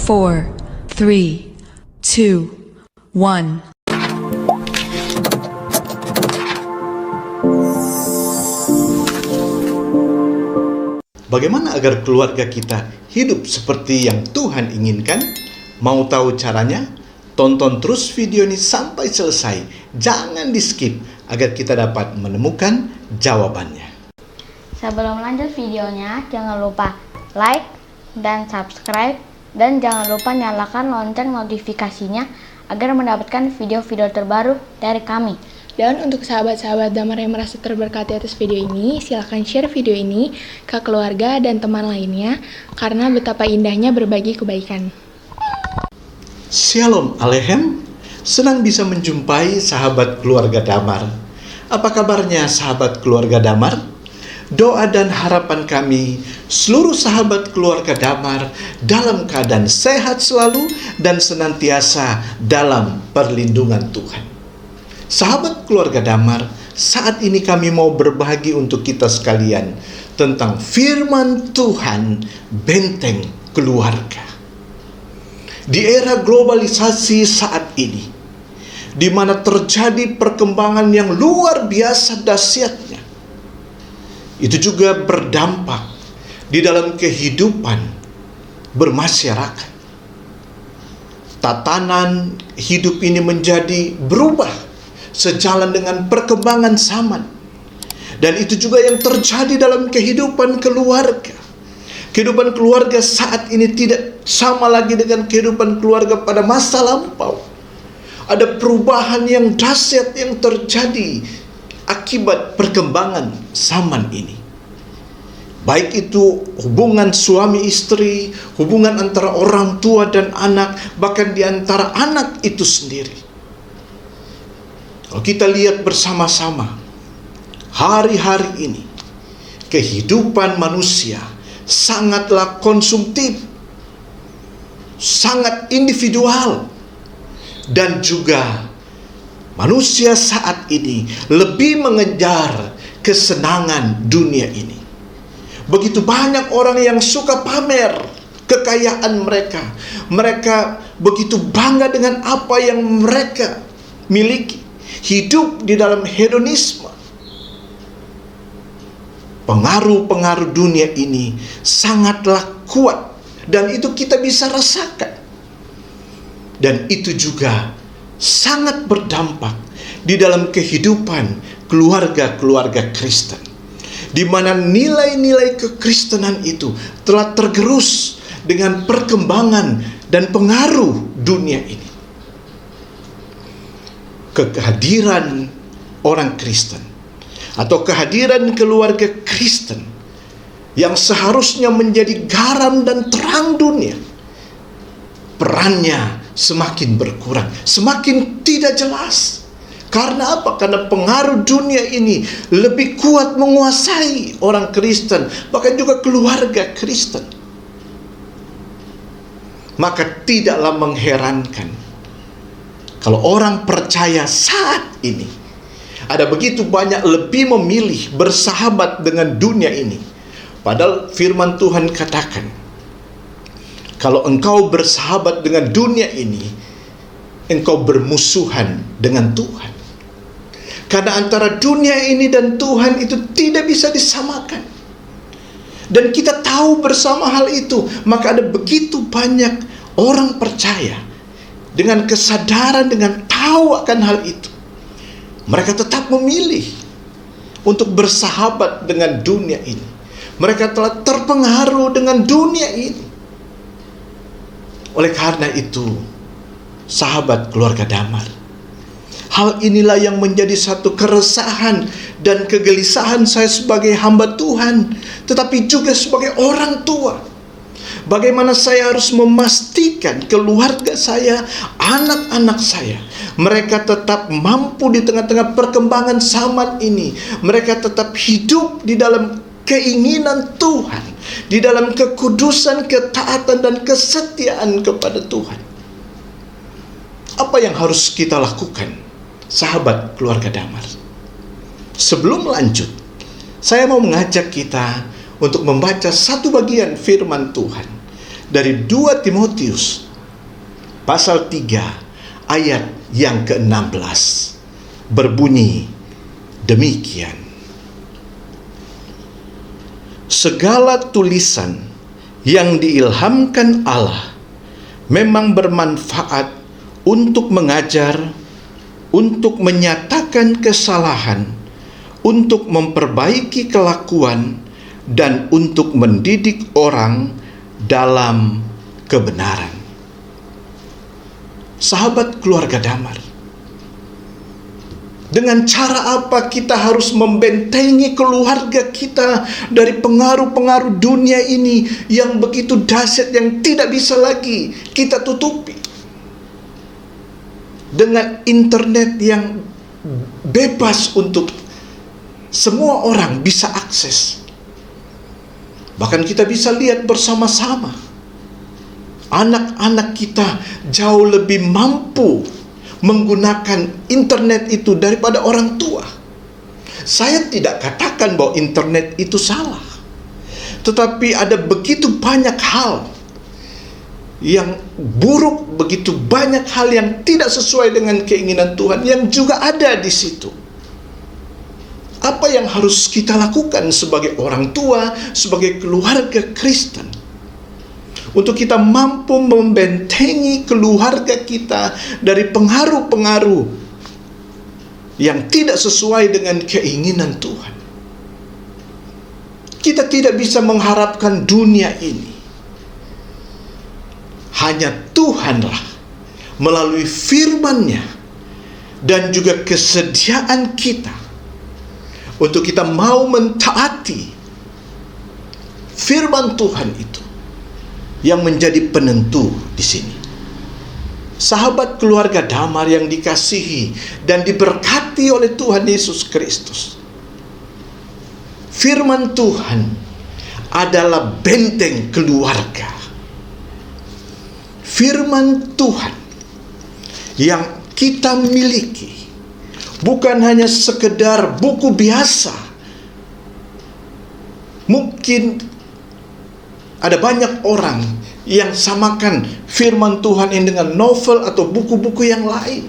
4, 3, 2, 1. Bagaimana agar keluarga kita hidup seperti yang Tuhan inginkan? Mau tahu caranya? Tonton terus video ini sampai selesai. Jangan di-skip agar kita dapat menemukan jawabannya. Sebelum lanjut videonya, jangan lupa like dan subscribe. Dan jangan lupa nyalakan lonceng notifikasinya agar mendapatkan video-video terbaru dari kami. Dan untuk sahabat-sahabat Damar yang merasa terberkati atas video ini, silahkan share video ini ke keluarga dan teman lainnya, karena betapa indahnya berbagi kebaikan. Shalom Alehem, senang bisa menjumpai sahabat keluarga Damar. Apa kabarnya sahabat keluarga Damar? Doa dan harapan kami, seluruh sahabat keluarga Damar dalam keadaan sehat selalu dan senantiasa dalam perlindungan Tuhan. Sahabat keluarga Damar, saat ini kami mau berbagi untuk kita sekalian tentang firman Tuhan, benteng keluarga. Di era globalisasi saat ini, di mana terjadi perkembangan yang luar biasa dahsyatnya, itu juga berdampak di dalam kehidupan bermasyarakat. Tatanan hidup ini menjadi berubah sejalan dengan perkembangan zaman. Dan itu juga yang terjadi dalam kehidupan keluarga. Kehidupan keluarga saat ini tidak sama lagi dengan kehidupan keluarga pada masa lampau. Ada perubahan yang dahsyat yang terjadi akibat perkembangan zaman ini. Baik itu hubungan suami istri, hubungan antara orang tua dan anak, bahkan di antara anak itu sendiri. Kalau kita lihat bersama-sama, hari-hari ini, kehidupan manusia sangatlah konsumtif, sangat individual, dan juga manusia saat ini lebih mengejar kesenangan dunia ini. Begitu banyak orang yang suka pamer kekayaan mereka. Mereka begitu bangga dengan apa yang mereka miliki. Hidup di dalam hedonisme. Pengaruh-pengaruh dunia ini sangatlah kuat. Dan itu kita bisa rasakan. Dan itu juga sangat berdampak di dalam kehidupan keluarga-keluarga Kristen, di mana nilai-nilai kekristenan itu telah tergerus dengan perkembangan dan pengaruh dunia ini. Kehadiran orang Kristen atau kehadiran keluarga Kristen yang seharusnya menjadi garam dan terang dunia, perannya semakin berkurang, semakin tidak jelas. Karena apa? Karena pengaruh dunia ini lebih kuat menguasai orang Kristen, bahkan juga keluarga Kristen. Maka tidaklah mengherankan kalau orang percaya saat ini ada begitu banyak lebih memilih bersahabat dengan dunia ini. Padahal firman Tuhan katakan, kalau engkau bersahabat dengan dunia ini, engkau bermusuhan dengan Tuhan. Karena antara dunia ini dan Tuhan itu tidak bisa disamakan. Dan kita tahu bersama hal itu, maka ada begitu banyak orang percaya dengan kesadaran, dengan tahu akan hal itu. Mereka tetap memilih untuk bersahabat dengan dunia ini. Mereka telah terpengaruh dengan dunia ini. Oleh karena itu, sahabat keluarga Damar, hal inilah yang menjadi satu keresahan dan kegelisahan saya sebagai hamba Tuhan, tetapi juga sebagai orang tua. Bagaimana saya harus memastikan keluarga saya, anak-anak saya, mereka tetap mampu di tengah-tengah perkembangan zaman ini. Mereka tetap hidup di dalam keinginan Tuhan, di dalam kekudusan, ketaatan, dan kesetiaan kepada Tuhan. Apa yang harus kita lakukan, sahabat keluarga Damar? Sebelum lanjut, saya mau mengajak kita untuk membaca satu bagian firman Tuhan dari 2 Timotius pasal 3 ayat yang ke-16 berbunyi demikian. Segala tulisan yang diilhamkan Allah memang bermanfaat untuk mengajar, untuk menyatakan kesalahan, untuk memperbaiki kelakuan, dan untuk mendidik orang dalam kebenaran. Sahabat keluarga damar, dengan cara apa kita harus membentengi keluarga kita dari pengaruh-pengaruh dunia ini yang begitu dahsyat, yang tidak bisa lagi kita tutupi? Dengan internet yang bebas untuk semua orang bisa akses. Bahkan kita bisa lihat bersama-sama, anak-anak kita jauh lebih mampu menggunakan internet itu daripada orang tua. Saya tidak katakan bahwa internet itu salah, tetapi ada begitu banyak hal yang buruk, begitu banyak hal yang tidak sesuai dengan keinginan Tuhan yang juga ada di situ. Apa yang harus kita lakukan sebagai orang tua, sebagai keluarga Kristen, untuk kita mampu membentengi keluarga kita dari pengaruh-pengaruh yang tidak sesuai dengan keinginan Tuhan? Kita tidak bisa mengharapkan dunia ini. Hanya Tuhanlah melalui firman-Nya dan juga kesediaan kita untuk kita mau mentaati firman Tuhan itu yang menjadi penentu di sini. Sahabat keluarga damar yang dikasihi dan diberkati oleh Tuhan Yesus Kristus, firman Tuhan adalah benteng keluarga. Firman Tuhan yang kita miliki bukan hanya sekedar buku biasa. Mungkin ada banyak orang yang samakan firman Tuhan ini dengan novel atau buku-buku yang lain.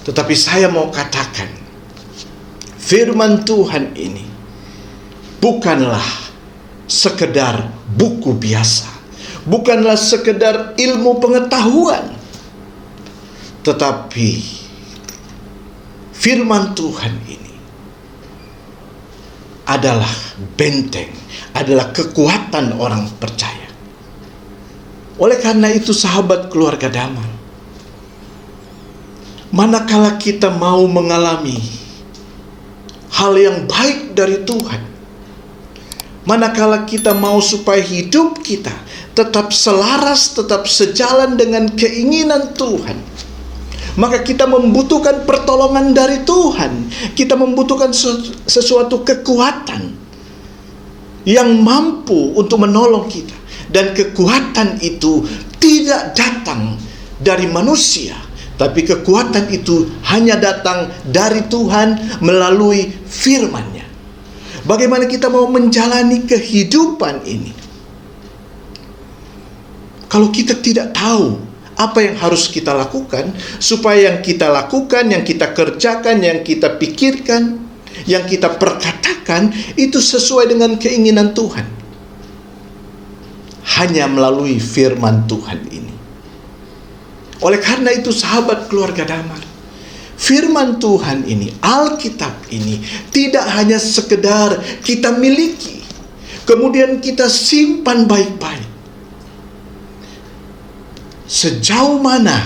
Tetapi saya mau katakan, firman Tuhan ini bukanlah sekedar buku biasa, bukanlah sekedar ilmu pengetahuan, tetapi firman Tuhan ini adalah benteng, adalah kekuatan orang percaya. Oleh karena itu, sahabat keluarga damar, manakala kita mau mengalami hal yang baik dari Tuhan, manakala kita mau supaya hidup kita tetap selaras, tetap sejalan dengan keinginan Tuhan, maka kita membutuhkan pertolongan dari Tuhan. Kita membutuhkan sesuatu kekuatan yang mampu untuk menolong kita. Dan kekuatan itu tidak datang dari manusia, tapi kekuatan itu hanya datang dari Tuhan melalui firman-Nya. Bagaimana kita mau menjalani kehidupan ini kalau kita tidak tahu apa yang harus kita lakukan, supaya yang kita lakukan, yang kita kerjakan, yang kita pikirkan, yang kita perkatakan itu sesuai dengan keinginan Tuhan? Hanya melalui firman Tuhan ini. Oleh karena itu, sahabat keluarga damar, firman Tuhan ini, Alkitab ini, tidak hanya sekedar kita miliki, kemudian kita simpan baik-baik. Sejauh mana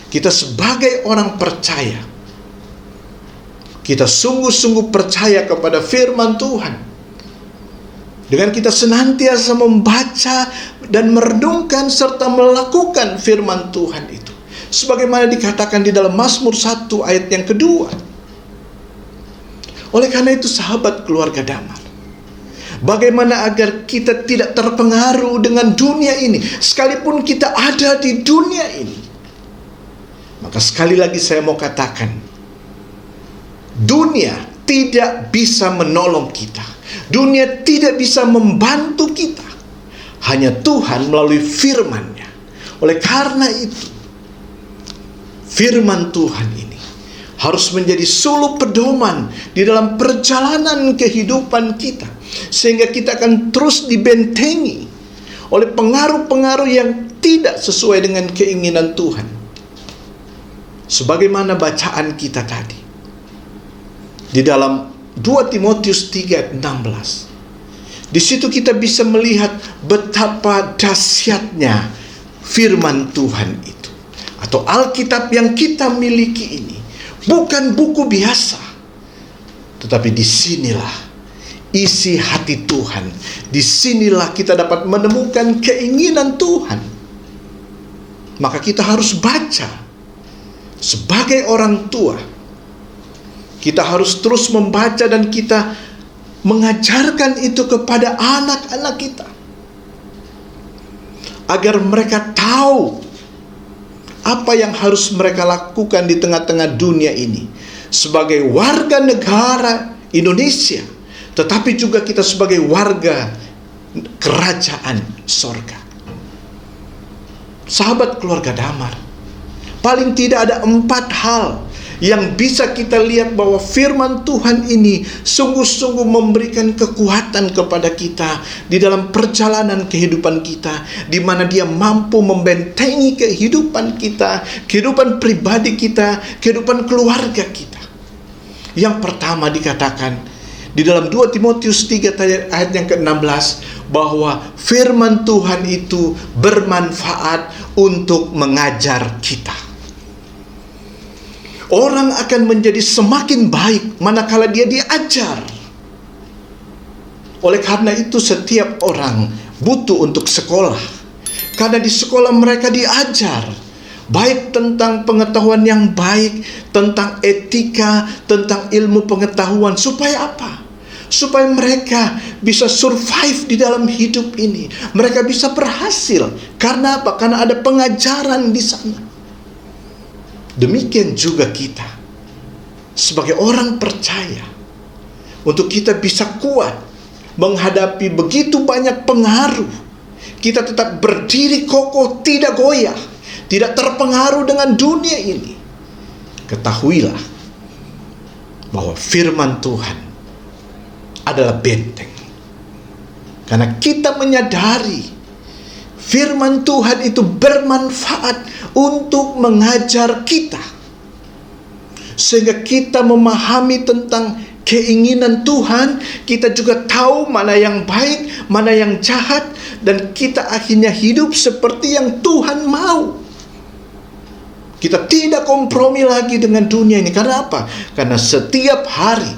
kita sebagai orang percaya, kita sungguh-sungguh percaya kepada firman Tuhan, dengan kita senantiasa membaca dan merenungkan serta melakukan firman Tuhan itu, sebagaimana dikatakan di dalam Mazmur 1 ayat yang kedua. Oleh karena itu, sahabat keluarga damar, bagaimana agar kita tidak terpengaruh dengan dunia ini, sekalipun kita ada di dunia ini? Maka sekali lagi saya mau katakan, dunia tidak bisa menolong kita, dunia tidak bisa membantu kita. hanya Tuhan melalui firman-Nya. Oleh karena itu, firman Tuhan ini harus menjadi suluh pedoman di dalam perjalanan kehidupan kita, sehingga kita akan terus dibentengi oleh pengaruh-pengaruh yang tidak sesuai dengan keinginan Tuhan. Sebagaimana bacaan kita tadi di dalam 2 Timotius 3 ayat 16. Di situ kita bisa melihat betapa dahsyatnya firman Tuhan itu, atau Alkitab yang kita miliki ini bukan buku biasa, tetapi disinilah isi hati Tuhan. Disinilah kita dapat menemukan keinginan Tuhan. Maka kita harus baca. Sebagai orang tua, kita harus terus membaca dan kita mengajarkan itu kepada anak-anak kita, agar mereka tahu apa yang harus mereka lakukan di tengah-tengah dunia ini sebagai warga negara Indonesia, tetapi juga kita sebagai warga kerajaan sorga. Sahabat keluarga Damar, paling tidak ada 4 hal yang bisa kita lihat bahwa firman Tuhan ini sungguh-sungguh memberikan kekuatan kepada kita di dalam perjalanan kehidupan kita, di mana dia mampu membentengi kehidupan kita, kehidupan pribadi kita, kehidupan keluarga kita. Yang pertama dikatakan di dalam 2 Timotius 3 ayat yang ke-16, bahwa firman Tuhan itu bermanfaat untuk mengajar kita. Orang akan menjadi semakin baik manakala dia diajar. Oleh karena itu setiap orang butuh untuk sekolah, karena di sekolah mereka diajar baik tentang pengetahuan yang baik, tentang etika, tentang ilmu pengetahuan. Supaya apa? Supaya mereka bisa survive di dalam hidup ini. Mereka bisa berhasil. Karena apa? Karena ada pengajaran di sana. Demikian juga kita sebagai orang percaya, untuk kita bisa kuat menghadapi begitu banyak pengaruh, kita tetap berdiri kokoh, tidak goyah, tidak terpengaruh dengan dunia ini. Ketahuilah bahwa firman Tuhan adalah benteng. Karena kita menyadari firman Tuhan itu bermanfaat untuk mengajar kita, sehingga kita memahami tentang keinginan Tuhan. Kita juga tahu mana yang baik, mana yang jahat, dan kita akhirnya hidup seperti yang Tuhan mau. Kita tidak kompromi lagi dengan dunia ini. Karena apa? Karena setiap hari,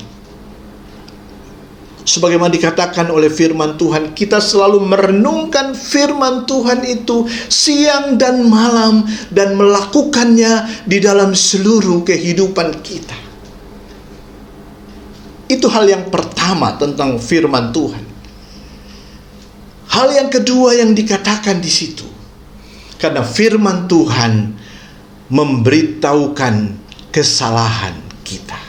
sebagaimana dikatakan oleh firman Tuhan, kita selalu merenungkan firman Tuhan itu siang dan malam, dan melakukannya di dalam seluruh kehidupan kita. Itu hal yang pertama tentang firman Tuhan. Hal yang kedua yang dikatakan di situ, karena firman Tuhan memberitahukan kesalahan kita.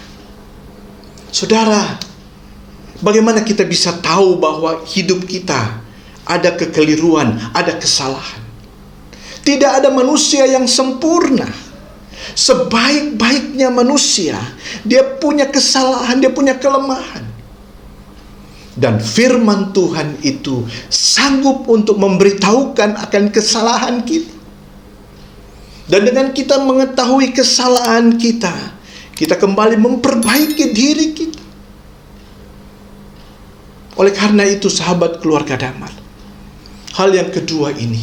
Saudara, bagaimana kita bisa tahu bahwa hidup kita ada kekeliruan, ada kesalahan? Tidak ada manusia yang sempurna. Sebaik-baiknya manusia, dia punya kesalahan, dia punya kelemahan. Dan firman Tuhan itu sanggup untuk memberitahukan akan kesalahan kita. Dan dengan kita mengetahui kesalahan kita, kita kembali memperbaiki diri kita. Oleh karena itu sahabat keluarga Damar, hal yang kedua ini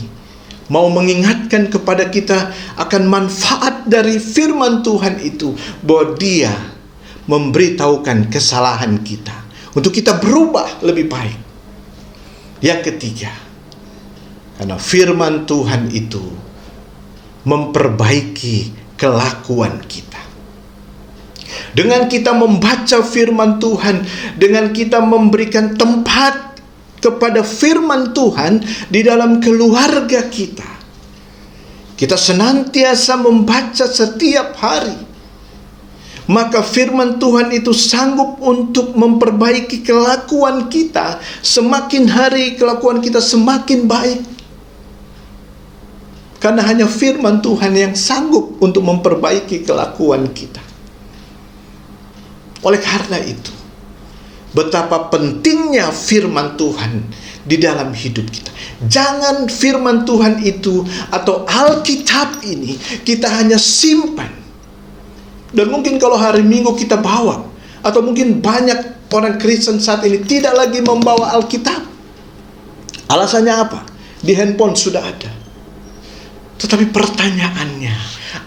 mau mengingatkan kepada kita akan manfaat dari firman Tuhan itu, bahwa dia memberitahukan kesalahan kita untuk kita berubah lebih baik. Yang ketiga, karena firman Tuhan itu memperbaiki kelakuan kita. Dengan kita membaca firman Tuhan, dengan kita memberikan tempat kepada firman Tuhan di dalam keluarga kita, kita senantiasa membaca setiap hari, maka firman Tuhan itu sanggup untuk memperbaiki kelakuan kita. Semakin hari kelakuan kita semakin baik. Karena hanya firman Tuhan yang sanggup untuk memperbaiki kelakuan kita. Oleh karena itu, betapa pentingnya firman Tuhan di dalam hidup kita. Jangan firman Tuhan itu atau Alkitab ini kita hanya simpan. Dan mungkin kalau hari Minggu kita bawa, atau mungkin banyak orang Kristen saat ini tidak lagi membawa Alkitab. Alasannya apa? Di handphone sudah ada. Tetapi pertanyaannya,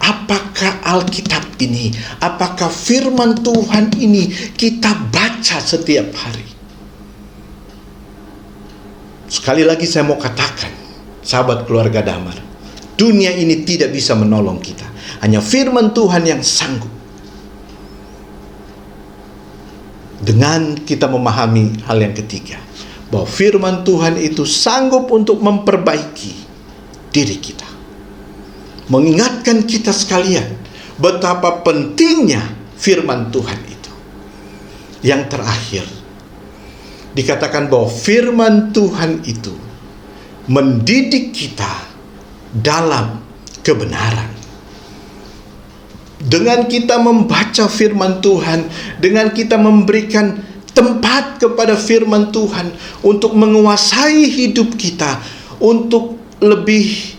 apakah Alkitab ini, apakah firman Tuhan ini kita baca setiap hari? Sekali lagi saya mau katakan, sahabat keluarga Damar, dunia ini tidak bisa menolong kita. Hanya firman Tuhan yang sanggup. Dengan kita memahami hal yang ketiga, bahwa firman Tuhan itu sanggup untuk memperbaiki diri kita. Mengingatkan kita sekalian betapa pentingnya firman Tuhan itu. Yang terakhir, dikatakan bahwa firman Tuhan itu mendidik kita dalam kebenaran. Dengan kita membaca firman Tuhan, dengan kita memberikan tempat kepada firman Tuhan untuk menguasai hidup kita, untuk lebih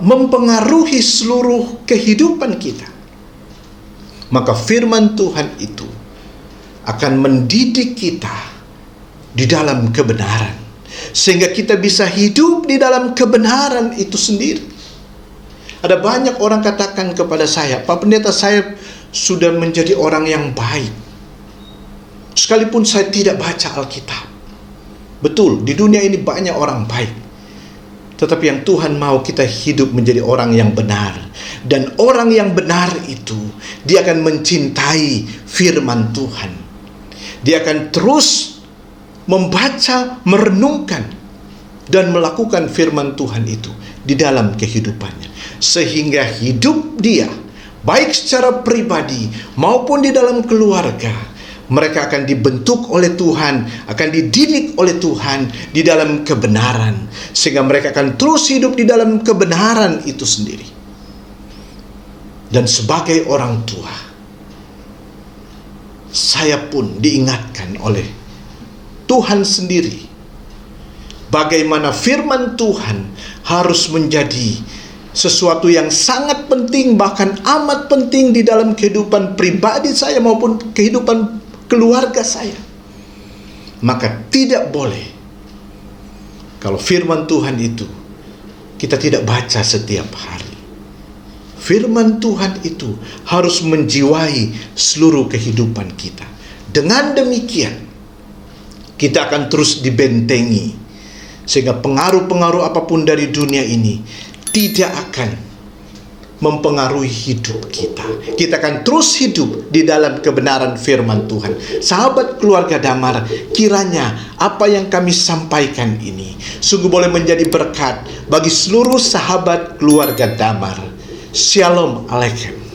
mempengaruhi seluruh kehidupan kita, maka firman Tuhan itu akan mendidik kita di dalam kebenaran, sehingga kita bisa hidup di dalam kebenaran itu sendiri. Ada banyak orang katakan kepada saya, Pak Pendeta, saya sudah menjadi orang yang baik, sekalipun saya tidak baca Alkitab. Betul, di dunia ini banyak orang baik, tetapi yang Tuhan mau kita hidup menjadi orang yang benar. Dan orang yang benar itu, dia akan mencintai firman Tuhan. Dia akan terus membaca, merenungkan, dan melakukan firman Tuhan itu di dalam kehidupannya. Sehingga hidup dia, baik secara pribadi maupun di dalam keluarga, mereka akan dibentuk oleh Tuhan, akan dididik oleh Tuhan di dalam kebenaran, sehingga mereka akan terus hidup di dalam kebenaran itu sendiri. Dan sebagai orang tua, saya pun diingatkan oleh Tuhan sendiri bagaimana firman Tuhan harus menjadi sesuatu yang sangat penting, bahkan amat penting di dalam kehidupan pribadi saya maupun kehidupan keluarga saya. Maka tidak boleh kalau firman Tuhan itu kita tidak baca setiap hari. Firman Tuhan itu harus menjiwai seluruh kehidupan kita. Dengan demikian kita akan terus dibentengi, sehingga pengaruh-pengaruh apapun dari dunia ini tidak akan mempengaruhi hidup kita. Kita akan terus hidup di dalam kebenaran firman Tuhan. Sahabat keluarga Damar, kiranya apa yang kami sampaikan ini sungguh boleh menjadi berkat bagi seluruh sahabat keluarga Damar. Shalom Aleichem.